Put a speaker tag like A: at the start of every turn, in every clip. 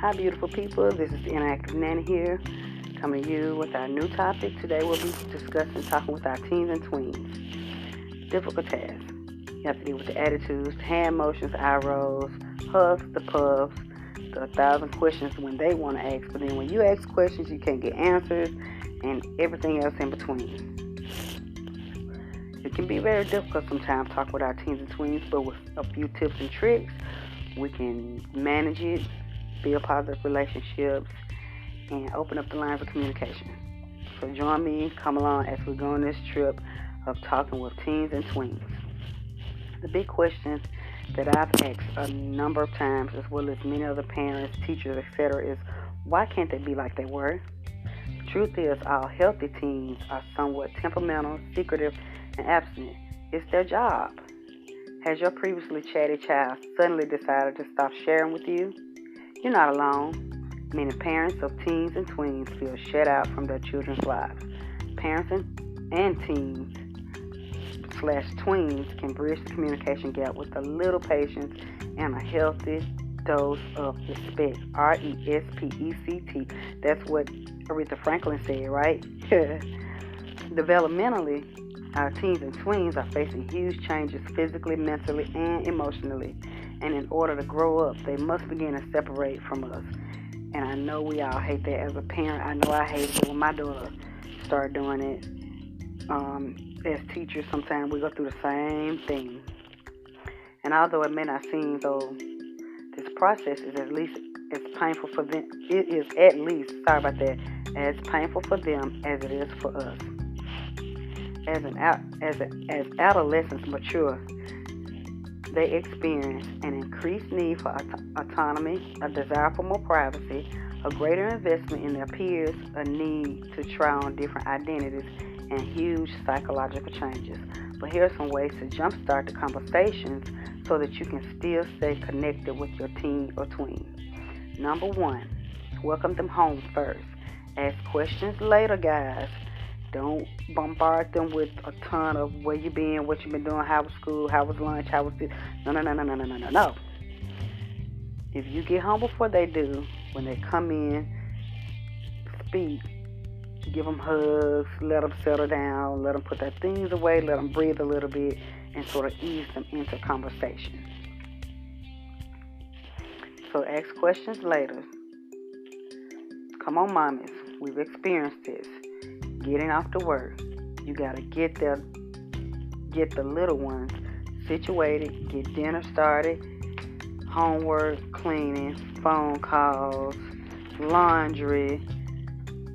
A: Hi, beautiful people. This is the Interactive Nanny here, coming to you with our new topic. Today we'll be talking with our teens and tweens. Difficult tasks. You have to deal with the attitudes, the hand motions, eye rolls, huffs, the puffs, the 1,000 questions when they want to ask. But then when you ask questions, you can't get answers, and everything else in between. It can be very difficult sometimes talking with our teens and tweens, but with a few tips and tricks, we can manage it, build positive relationships, and open up the lines of communication. So join me, come along as we go on this trip of talking with teens and tweens. The big questions that I've asked a number of times, as well as many other parents, teachers, etc., is why can't they be like they were? The truth is, all healthy teens are somewhat temperamental, secretive, and abstinent. It's their job. Has your previously chatty child suddenly decided to stop sharing with you? You're not alone. Many parents of teens and tweens feel shut out from their children's lives. Parents and teens/tweens can bridge the communication gap with a little patience and a healthy dose of respect. RESPECT. That's what Aretha Franklin said, right? Developmentally, our teens and tweens are facing huge changes physically, mentally, and emotionally. And in order to grow up, they must begin to separate from us. And I know we all hate that as a parent. I know I hated it when my daughter started doing it. As teachers, sometimes we go through the same thing. And although it may not seem though, this process is at least as painful for them. It is at least, as painful for them as it is for us. As adolescents mature, they experience an increased need for autonomy, a desire for more privacy, a greater investment in their peers, a need to try on different identities, and huge psychological changes. But here are some ways to jumpstart the conversations so that you can still stay connected with your teen or tween. Number 1, welcome them home first. Ask questions later, guys. Don't bombard them with a ton of where you been, what you been doing, how was school, how was lunch, how was this. No. If you get home before they do, when they come in, speak, give them hugs, let them settle down, let them put their things away, let them breathe a little bit, and sort of ease them into conversation. So ask questions later. Come on, mommies, we've experienced this. Getting off to work, you gotta get the little ones situated, get dinner started, homework, cleaning, phone calls, laundry,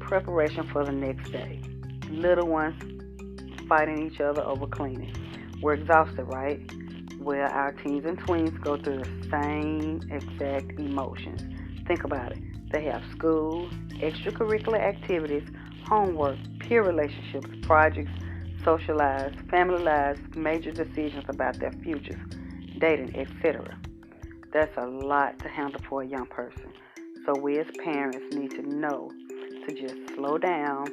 A: preparation for the next day. Little ones fighting each other over cleaning. We're exhausted, right? Well, our teens and tweens go through the same exact emotions. Think about it. They have school, extracurricular activities, homework, peer relationships, projects, social lives, family lives, major decisions about their futures, dating, etc. That's a lot to handle for a young person. So we as parents need to know to just slow down,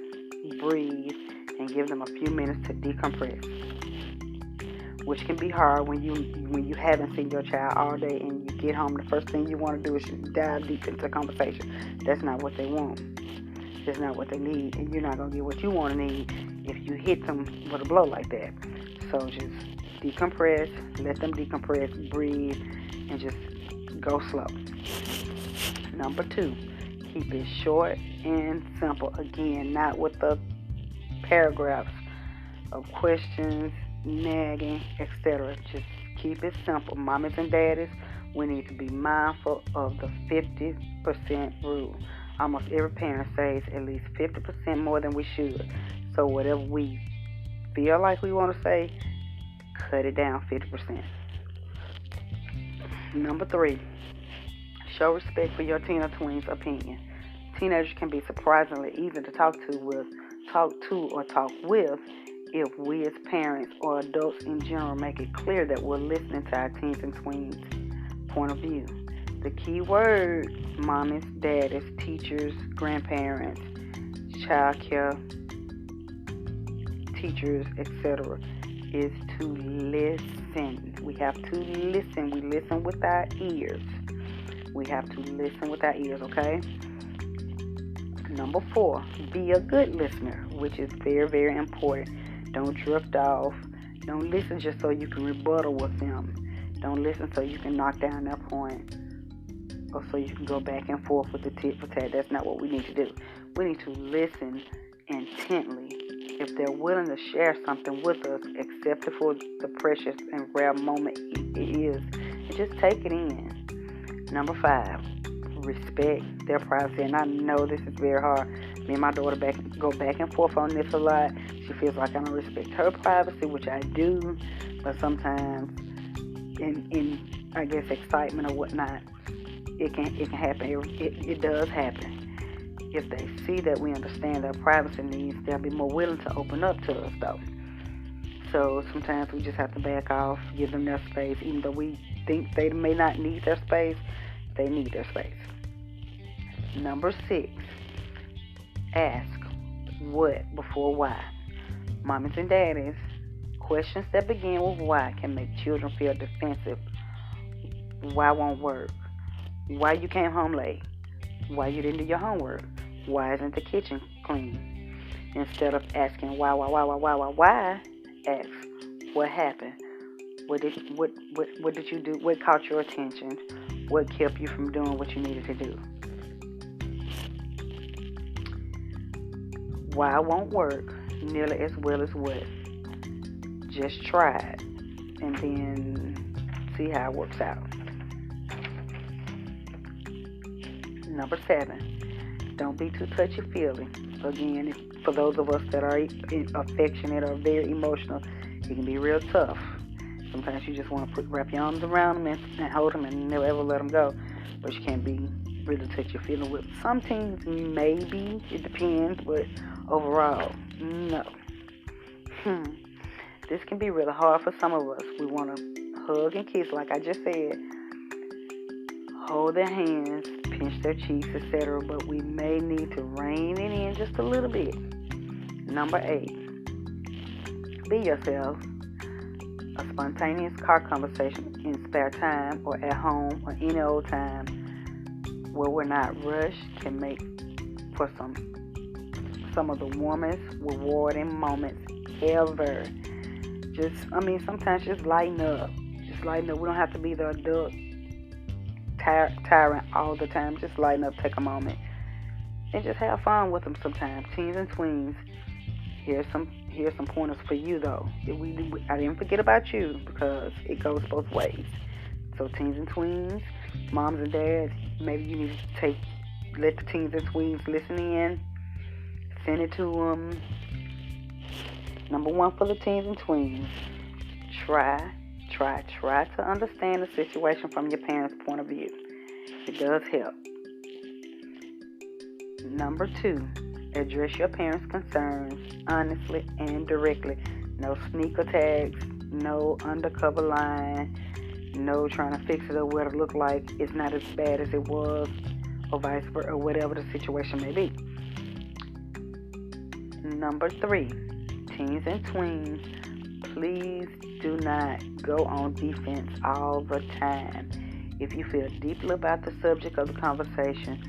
A: breathe, and give them a few minutes to decompress, which can be hard when you haven't seen your child all day and you get home. The first thing you want to do is dive deep into the conversation. That's not what they want. That's not what they need, and you're not going to get what you want to need if you hit them with a blow like that. So just decompress, let them decompress, breathe, and just go slow. Number 2, keep it short and simple. Again, not with the paragraphs of questions, nagging, etc. Just keep it simple. Mommies and daddies, we need to be mindful of the 50% rule. Almost every parent says at least 50% more than we should. So whatever we feel like we want to say, cut it down 50%. Number 3, show respect for your teen or tween's opinion. Teenagers can be surprisingly easy to talk to or talk with if we as parents or adults in general make it clear that we're listening to our teens and tweens' point of view. The key word, mommies, daddies, teachers, grandparents, child care, teachers, etc., is to listen. We have to listen. We listen with our ears. We have to listen with our ears, okay? Number 4, be a good listener, which is very, very important. Don't drift off. Don't listen just so you can rebuttal with them. Don't listen so you can knock down their point or so you can go back and forth with the tit for tat. That's not what we need to do. We need to listen intently. If they're willing to share something with us, accept it for the precious and rare moment it is, and just take it in. Number 5, respect their privacy. And I know this is very hard. Me and my daughter go back and forth on this a lot. She feels like I don't respect her privacy, which I do, but sometimes in I guess excitement or whatnot, it can happen. It does happen. If they see that we understand their privacy needs, they'll be more willing to open up to us, though. So sometimes we just have to back off, give them their space, even though we think they may not need their space. They need their space. Number 6, ask what before why. Mommies and daddies, questions that begin with why can make children feel defensive. Why won't work? Why you came home late? Why you didn't do your homework? Why isn't the kitchen clean? Instead of asking why, ask what happened. What did you do? What caught your attention? What kept you from doing what you needed to do? Why won't work nearly as well as what? Just try it and then see how it works out. Number 7, don't be too touchy-feely. Again, for those of us that are affectionate or very emotional, it can be real tough. Sometimes you just want to wrap your arms around them and hold them and never ever let them go. But you can't be really touchy-feely with some teens. Maybe, it depends, but overall, no. This can be really hard for some of us. We want to hug and kiss, like I just said, hold their hands, pinch their cheeks, etc. But we may need to rein it in just a little bit. Number 8, be yourself. A spontaneous car conversation in spare time or at home or any old time where we're not rushed can make for some of the warmest, rewarding moments ever. Sometimes just lighten up. Just lighten up. We don't have to be the adult tyrant all the time. Just lighten up, take a moment, and just have fun with them sometimes. Teens and tweens, here's some pointers for you, though. I didn't forget about you because it goes both ways. So teens and tweens, moms and dads, maybe you need to let the teens and tweens listen in, send it to them. Number 1 for the teens and tweens, try to understand the situation from your parents' point of view. It does help. Number 2, address your parents' concerns honestly and directly. No sneak attacks, no undercover lying, no trying to fix it or what it look like it's not as bad as it was, or vice versa, or whatever the situation may be. Number 3, teens and tweens, please do not go on defense all the time. If you feel deeply about the subject of the conversation,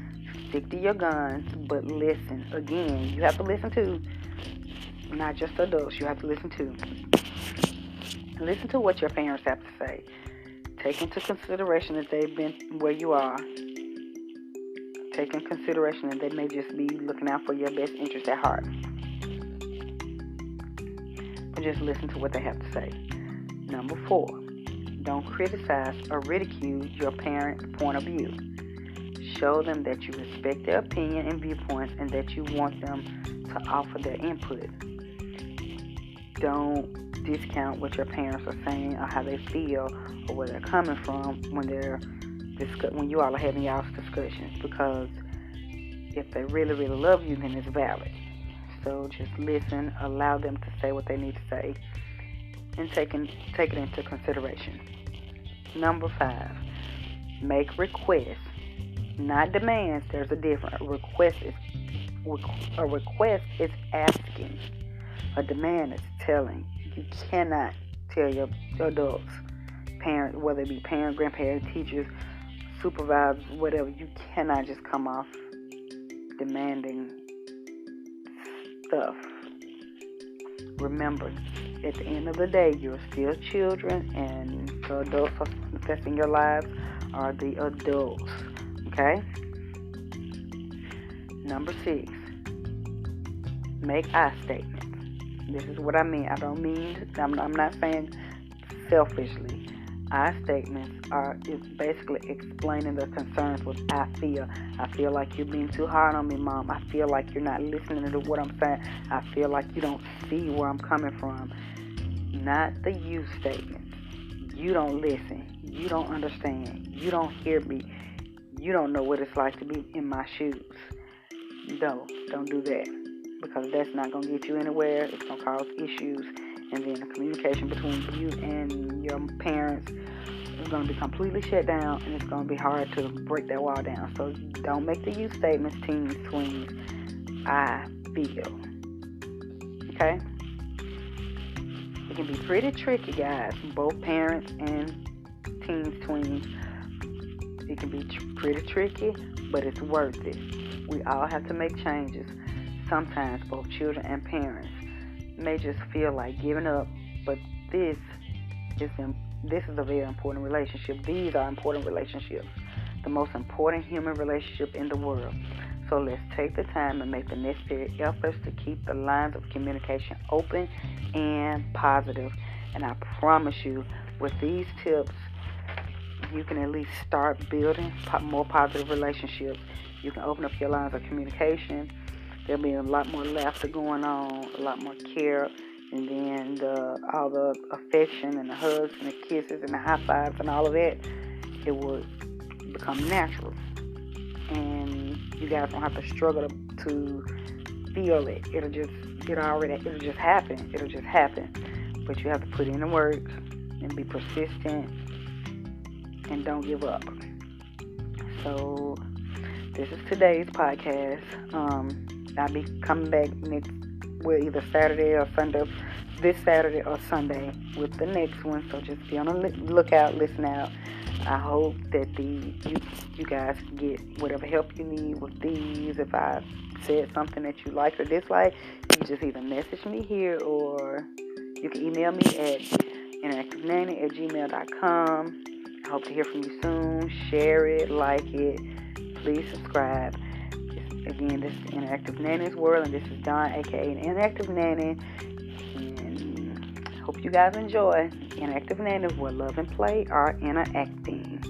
A: stick to your guns, but listen. Again, you have to listen to, not just adults, you have to listen to. Listen to what your parents have to say. Take into consideration that they've been where you are. Take into consideration that they may just be looking out for your best interest at heart. But just listen to what they have to say. Number 4, don't criticize or ridicule your parents' point of view. Show them that you respect their opinion and viewpoints and that you want them to offer their input. Don't discount what your parents are saying or how they feel or where they're coming from when you all are having y'all's discussions, because if they really, really love you, then it's valid. So just listen, allow them to say what they need to say, and take it into consideration. Number 5, make requests, not demands. There's a difference. A request is asking. A demand is telling. You cannot tell your adults, parents, whether it be parent, grandparent, teachers, supervisors, whatever, you cannot just come off demanding stuff. Remember, at the end of the day, you're still children, and the adults affecting your lives are the adults. Okay? Number 6, make I statements. This is what I mean. I'm not saying selfishly. I statements is basically explaining the concerns with I feel. I feel like you're being too hard on me, Mom. I feel like you're not listening to what I'm saying. I feel like you don't see where I'm coming from. Not the you statements. You don't listen. You don't understand. You don't hear me. You don't know what it's like to be in my shoes. No, don't do that. Because that's not going to get you anywhere. It's going to cause issues. And then the communication between you and your parents is going to be completely shut down. And it's going to be hard to break that wall down. So don't make the you statements, teens, tweens. I feel. Okay? It can be pretty tricky, guys. Both parents and teens, tweens. It can be pretty tricky, but it's worth it. We all have to make changes. Sometimes both children and parents may just feel like giving up, but this is a very important relationship. These are important relationships, the most important human relationship in the world. So let's take the time and make the necessary efforts to keep the lines of communication open and positive. And I promise you, with these tips, you can at least start building more positive relationships. You can open up your lines of communication. There'll be a lot more laughter going on, a lot more care, and then all the affection and the hugs and the kisses and the high fives and all of that, it will become natural. And you guys don't have to struggle to feel it. It'll just happen. It'll just happen. But you have to put in the work and be persistent and don't give up. So this is today's podcast. I'll be coming back either Saturday or Sunday, this Saturday or Sunday with the next one. So just be on the lookout, listen out. I hope that you guys get whatever help you need with these. If I said something that you like or dislike, you can just either message me here or you can email me at interactivenanny@gmail.com. I hope to hear from you soon. Share it, like it. Please subscribe. Again, this is Interactive Nanny's World, and this is Dawn, aka Interactive Nanny. And hope you guys enjoy Interactive Nanny, where love and play are interacting.